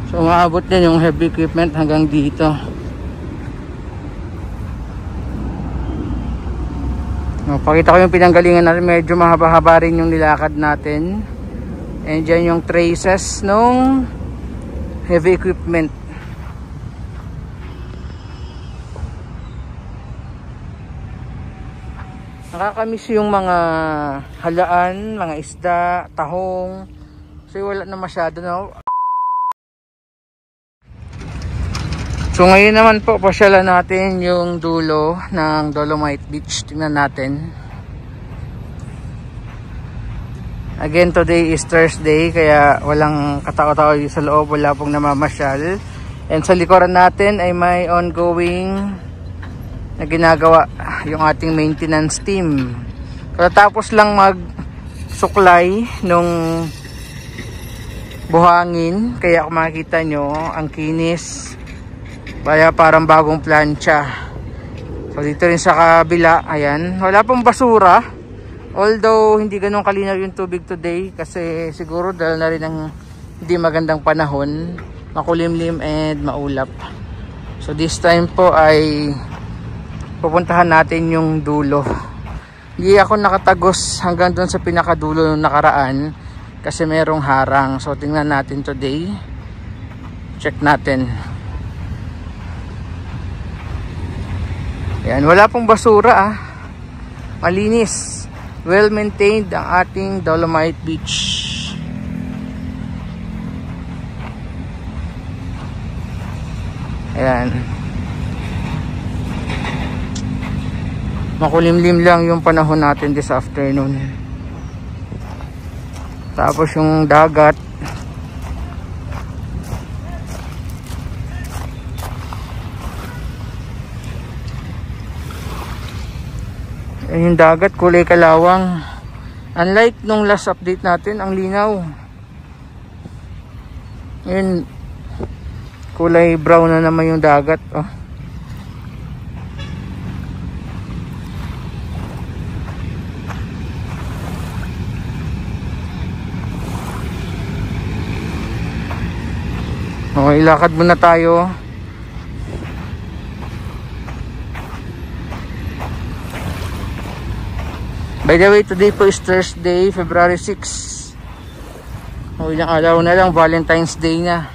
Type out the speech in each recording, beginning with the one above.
So umaabot din yung heavy equipment hanggang dito. Pakita ko yung pinanggalingan natin. Medyo mahaba-haba rin yung nilakad natin. And dyan yung traces nung heavy equipment. Nakakamiss yung mga halaan, mga isda, tahong. Kasi wala na masyado, no? So ngayon naman po, pasyalan natin yung dulo ng Dolomite Beach. Tingnan natin. Again, today is Thursday, kaya walang katao-tao sa loob, wala pong namamasyal. And sa likuran natin ay may ongoing na ginagawa yung ating maintenance team. Tapos lang mag-suklay nung buhangin, kaya kung makikita nyo, ang kinis. Kaya parang bagong plancha. So dito rin sa kabila, ayan, wala pong basura. Although hindi ganun kalinaw yung tubig today kasi siguro dahil na rin ng hindi magandang panahon, makulimlim and maulap. So this time po ay pupuntahan natin yung dulo. Hindi ako nakatagos hanggang doon sa pinakadulo ng nakaraan kasi merong harang. So tingnan natin today. Check natin. Ayan, wala pong basura Malinis. Well maintained ang ating Dolomite Beach. Ayan. Makulimlim lang yung panahon natin this afternoon. Tapos yung dagat, yung dagat kulay kalawang. Unlike nung last update natin, ang linaw. Ngayon kulay brown na naman yung dagat. Oh. Okay, lakad muna tayo. By the way, today po is Thursday, February 6. Ilang araw na lang, Valentine's Day na.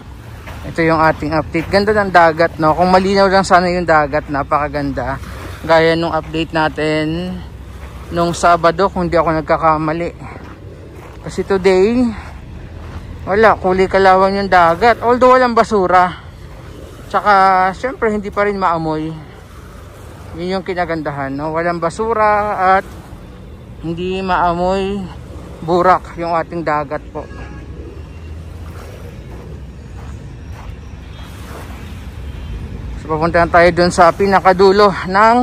Ito yung ating update. Ganda ng dagat, no? Kung malinaw lang sana yung dagat, napakaganda. Gaya nung update natin nung Sabado, kung hindi ako nagkakamali. Kasi today, wala, kulay kalawang yung dagat. Although walang basura. Tsaka, syempre, hindi pa rin maamoy. Yun yung kinagandahan, no? Walang basura at hindi maamoy burak yung ating dagat po. So papunta tayo dun sa pinakadulo ng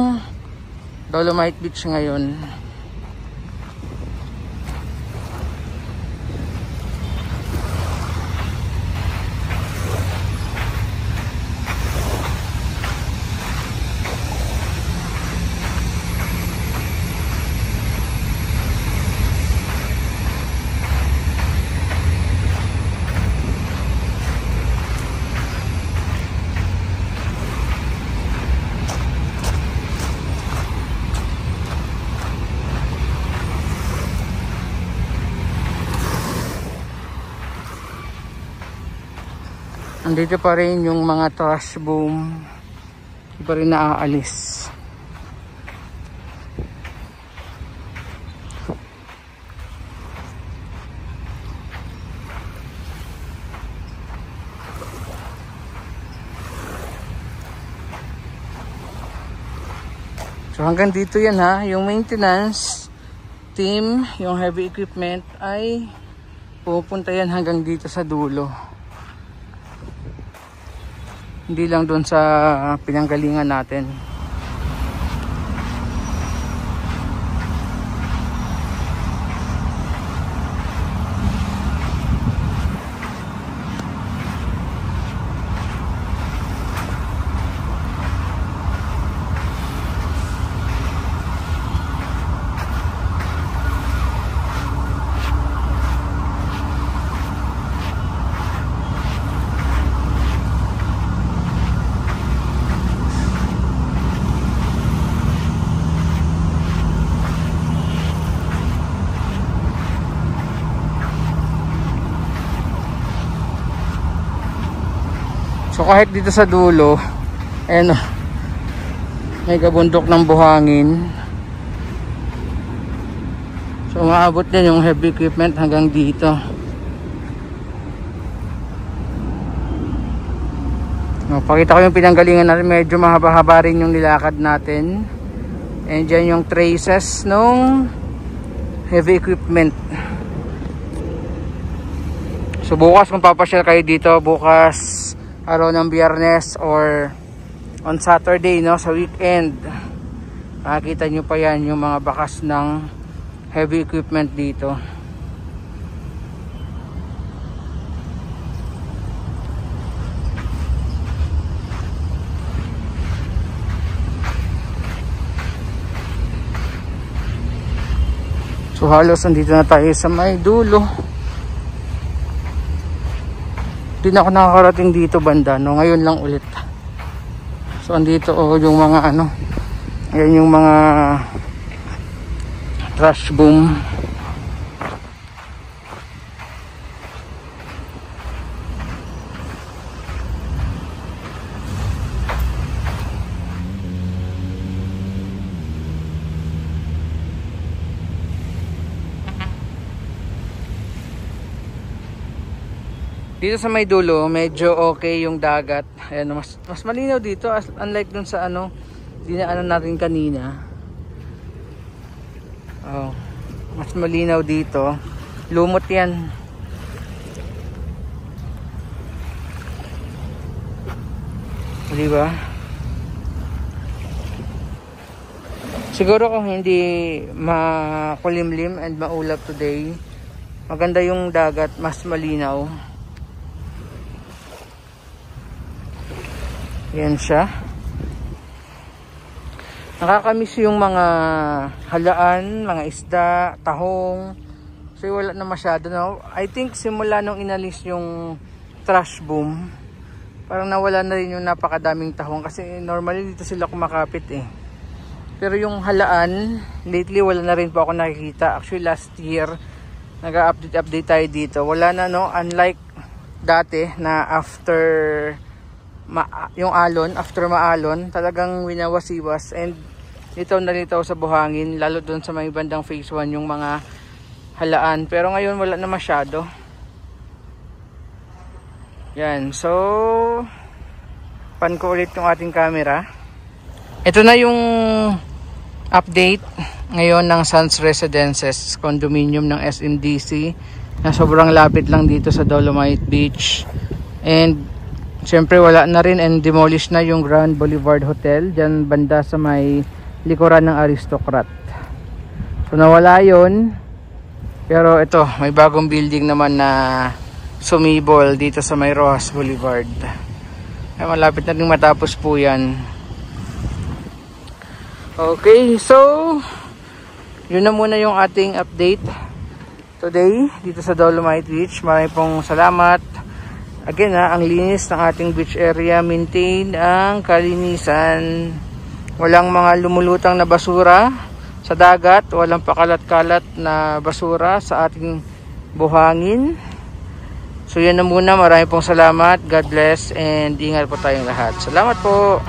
Dolomite Beach ngayon. Andito pa rin yung mga trash boom. Hindi pa rin naaalis. So hanggang dito yan ha. Yung maintenance team, yung heavy equipment ay pupunta yan hanggang dito sa dulo. Hindi lang doon sa pinanggalingan natin. So kahit dito sa dulo, ayan, may kabundok ng buhangin. So umaabot din yung heavy equipment hanggang dito. Pakita ko yung pinanggalingan natin. Medyo mahaba-haba rin yung nilakad natin. And dyan yung traces nung heavy equipment. So bukas kung papasyal kayo dito, bukas araw ng Biyernes or on Saturday, no, sa weekend, makikita nyo pa yan yung mga bakas ng heavy equipment dito. So halos andito na tayo sa may dulo. Hindi na ako nakakarating dito banda, no? Ngayon lang ulit. So andito yung mga ano, ayan yung mga trash boom. Dito sa may dulo, medyo okay yung dagat. Ayan, mas malinaw dito, unlike dun sa ano, dinaanan natin kanina. Oh, mas malinaw dito. Lumot yan. Diba? Siguro kung hindi makulimlim and maulap today, maganda yung dagat, mas malinaw. Yan siya. Nakakamiss yung mga halaan, mga isda, tahong. Kasi wala na masyado, no? I think simula nung inalis yung trash boom, parang nawala na rin yung napakadaming tahong. Kasi normally dito sila kumakapit eh. Pero yung halaan, lately wala na rin po ako nakikita. Actually last year, nag-update tayo dito. Wala na, no? Unlike dati na after yung alon, after maalon, talagang winawasiwas. And litaw na litaw sa buhangin, lalo doon sa may bandang phase 1 yung mga halaan. Pero ngayon wala na masyado. Yan, so pan ko ulit yung ating camera. Ito na yung update ngayon ng Sands Residences condominium ng SMDC na sobrang lapit lang dito sa Dolomite Beach. And siyempre wala na rin and demolish na yung Grand Boulevard Hotel dyan banda sa may likuran ng Aristocrat. So nawala yun. Pero ito, may bagong building naman na sumibol dito sa may Rojas Boulevard. Ay, malapit na rin matapos po yan. Okay, so yun na muna yung ating update today dito sa Dolomite Beach. Maraming pong salamat. Again ang linis ng ating beach area, maintain ang kalinisan. Walang mga lumulutang na basura sa dagat, walang pakalat-kalat na basura sa ating buhangin. So yan na muna, maraming pong salamat. God bless and ingat po tayong lahat. Salamat po.